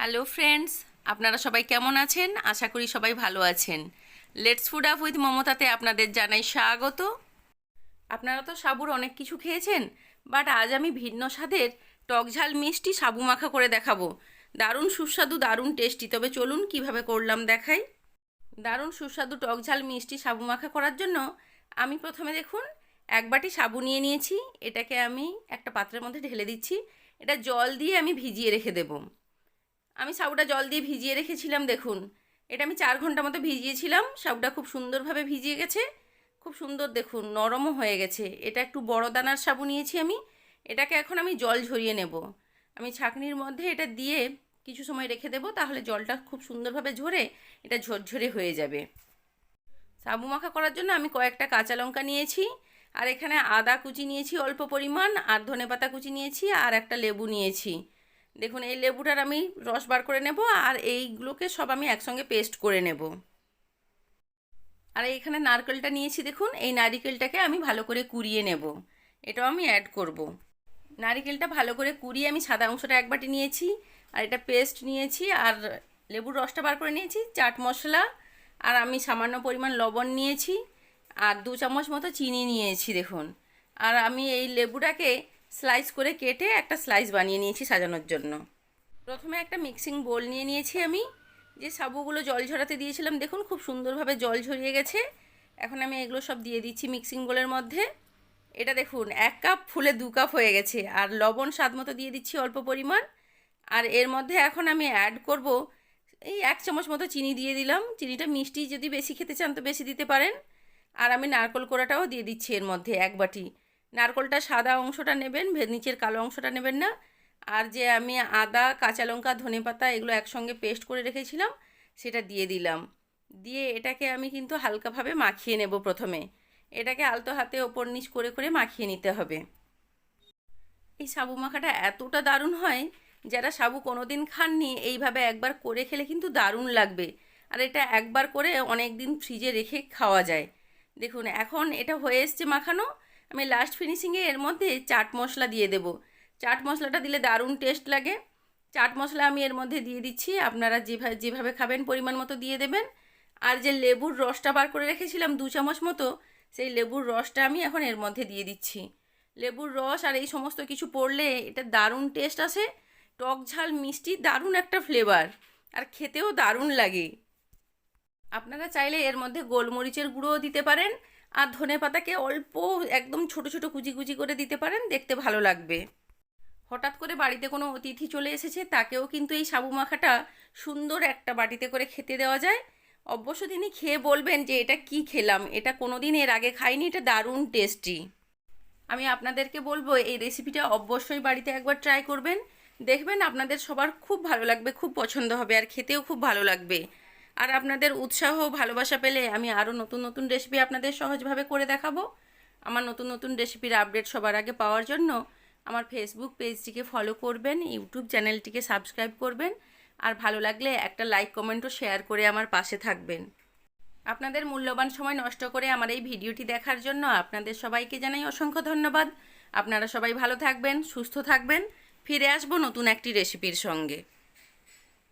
Hello friends, আপনারা সবাই কেমন আছেন? আশা করি সবাই ভালো আছেন। লেটস ফুড আপ উইথ মমতাতে আপনাদের জানাই স্বাগত। আপনারা তো সাবুর অনেক কিছু খেয়েছেন, বাট আজ আমি ভিন্ন স্বাদের টক ঝাল মিষ্টি সাবু মাখা করে দেখাবো। দারুণ সুস্বাদু, দারুণ টেস্টি। তবে চলুন কিভাবে করলাম দেখাই। দারুণ সুস্বাদু টক ঝাল মিষ্টি সাবু মাখা করার জন্য আমি প্রথমে দেখুন এক বাটি সাবু নিয়ে নিয়েছি। এটাকে আমি একটা পাত্রের মধ্যে ঢেলে দিচ্ছি। এটা জল দিয়ে আমি ভিজিয়ে রেখে দেবো। আমি সাবুটা জল দিয়ে ভিজিয়ে রেখেছিলাম দেখুন। এটা আমি 4 ঘন্টা মতো ভিজিয়েছিলাম। সাবুটা খুব সুন্দরভাবে ভিজিয়ে গেছে, খুব সুন্দর দেখুন নরমও হয়ে গেছে। এটা একটু বড় দানার সাবু নিয়েছি আমি। এটাকে এখন আমি জল ঝরিয়ে নেব। আমি ছাঁকনির মধ্যে এটা দিয়ে কিছু সময় রেখে দেবো, তাহলে জলটা খুব সুন্দরভাবে ঝরে এটা ঝরঝরে হয়ে যাবে। সাবু মাখা করার জন্য আমি কয়েকটা কাঁচা লঙ্কা নিয়েছি, আর এখানে আদা কুচি নিয়েছি অল্প পরিমাণ, আর ধনেপাতা কুচি নিয়েছি, আর একটা লেবু নিয়েছি। দেখুন এই লেবুটার আমি রস বার করে নেব, আর এইগুলোকে সব আমি একসঙ্গে পেস্ট করে নেব। আর এইখানে নারকেলটা নিয়েছি দেখুন, এই নারকেলটাকে আমি ভালো করে কুড়িয়ে নেব। এটাও আমি অ্যাড করব। নারকেলটা ভালো করে কুড়িয়ে আমি সাদা অংশটা এক বাটি নিয়েছি, আর এটা পেস্ট নিয়েছি, আর লেবুর রসটা বার করে নিয়েছি, চাট মশলা, আর আমি সামান্য পরিমাণ লবণ নিয়েছি, আর 2 চামচ মতো চিনি নিয়েছি দেখুন। আর আমি এই লেবুটাকে স্লাইস করে কেটে একটা স্লাইস বানিয়ে নিয়েছি সাজানোর জন্য। প্রথমে একটা মিক্সিং বোল নিয়ে নিয়েছি আমি। যে সাবুগুলো জল ঝরাতে দিয়েছিলাম দেখুন খুব সুন্দরভাবে জল ঝরিয়ে গেছে। এখন আমি এগুলো সব দিয়ে দিচ্ছি মিক্সিং বোলের মধ্যে। এটা দেখুন 1 কাপ ফুলে 2 কাপ হয়ে গেছে। আর লবণ স্বাদ মতো দিয়ে দিচ্ছি অল্প পরিমাণ। আর এর মধ্যে এখন আমি অ্যাড করব এই 1 চামচ মতো চিনি দিয়ে দিলাম। চিনিটা মিষ্টি যদি বেশি খেতে চান তো বেশি দিতে পারেন। আর আমি নারকেল কোড়াটাও দিয়ে দিচ্ছি এর মধ্যে 1 বাটি। নারকেলটা সাদা অংশটা নেবেন, নিচের কালো অংশটা নেবেন না। আর যে আমি আদা, কাঁচা লঙ্কা, ধনেপাতা এগুলো একসঙ্গে পেস্ট করে রেখেছিলাম সেটা দিয়ে দিলাম। দিয়ে এটাকে আমি কিন্তু হালকাভাবে মাখিয়ে নেব। প্রথমে এটাকে আলতো হাতে ওপর নিচ করে করে মাখিয়ে নিতে হবে। এই সাবু মাখাটা এতটা দারুণ হয়, যারা সাবু কোনো দিন খাননি এইভাবে একবার করে খেলে কিন্তু দারুণ লাগবে। আর এটা একবার করে অনেক দিন ফ্রিজে রেখে খাওয়া যায়। দেখুন এখন এটা হয়ে এসছে মাখানো। আমি লাস্ট ফিনিশিংয়ে এর মধ্যে চাট মশলা দিয়ে দেব। চাট মশলাটা দিলে দারুণ টেস্ট লাগে। চাট মশলা আমি এর মধ্যে দিয়ে দিচ্ছি। আপনারা যেভাবে যেভাবে খাবেন পরিমাণ মতো দিয়ে দেবেন। আর যে লেবুর রসটা বার করে রেখেছিলাম 2 চামচ মতো, সেই লেবুর রসটা আমি এখন এর মধ্যে দিয়ে দিচ্ছি। লেবুর রস আর এই সমস্ত কিছু পড়লে এটা দারুণ টেস্ট আসে। টক ঝাল মিষ্টি দারুণ একটা ফ্লেভার, আর খেতেও দারুণ লাগে। আপনারা চাইলে এর মধ্যে গোলমরিচের গুঁড়োও দিতে পারেন, আর ধনেপাতাকে অল্প একদম ছোট ছোট কুচি কুচি করে দিতে পারেন, দেখতে ভালো লাগবে। হঠাৎ করে বাড়িতে কোনো অতিথি চলে এসেছে, তাকেও কিন্তু এই সাবু মাখাটা সুন্দর একটা বাটিতে করে খেতে দেওয়া যায়। অবশ্য তিনি খেয়ে বলবেন যে এটা কি খেলাম, এটা কোনো দিন এর আগে খাইনি, এটা দারুণ টেস্টি। আমি আপনাদেরকে বলবো এই রেসিপিটা অবশ্যই বাড়িতে একবার ট্রাই করবেন। দেখবেন আপনাদের সবার খুব ভালো লাগবে, খুব পছন্দ হবে, আর খেতেও খুব ভালো লাগবে। আর আপনাদের উৎসাহ ভালোবাসা পেলে আমি আরও নতুন নতুন রেসিপি আপনাদের সহজভাবে করে দেখাবো। আমার নতুন নতুন রেসিপির আপডেট সবার আগে পাওয়ার জন্য আমার ফেসবুক পেজটিকে ফলো করবেন, ইউটিউব চ্যানেলটিকে সাবস্ক্রাইব করবেন, আর ভালো লাগলে একটা লাইক কমেন্ট ও শেয়ার করে আমার পাশে থাকবেন। আপনাদের মূল্যবান সময় নষ্ট করে আমার এই ভিডিওটি দেখার জন্য আপনাদের সবাইকে জানাই অসংখ্য ধন্যবাদ। আপনারা সবাই ভালো থাকবেন, সুস্থ থাকবেন। ফিরে আসবো নতুন একটি রেসিপির সঙ্গে।